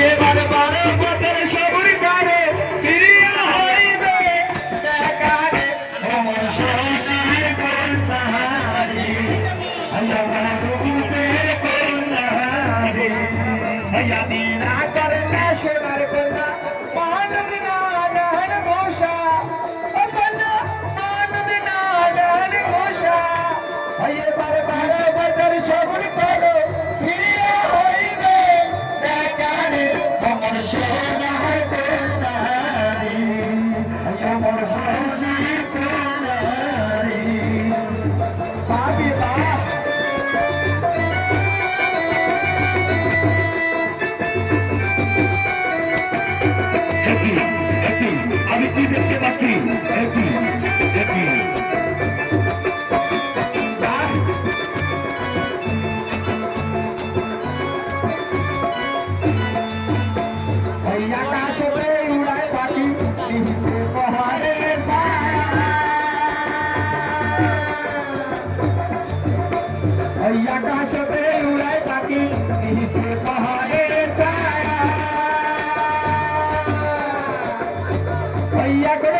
এবার 12 বছর সবুর করে ফিরিয়া হইবে দেখারে আমার সোনার কন্যারে আমার রূপের কন্যারে ভাইয়া দিনা করলে সোনার কন্যা মানব না জান ঘোষা ও কন্যা মানব না জান ঘোষা এবার 12 বছর সবুর করে ফিরিয়া হইবে দেখারে আমার সোনার কন্যারে আমার সোনার কন্যারে বাবি বা আমি কি দেখতে পাচ্ছি भैया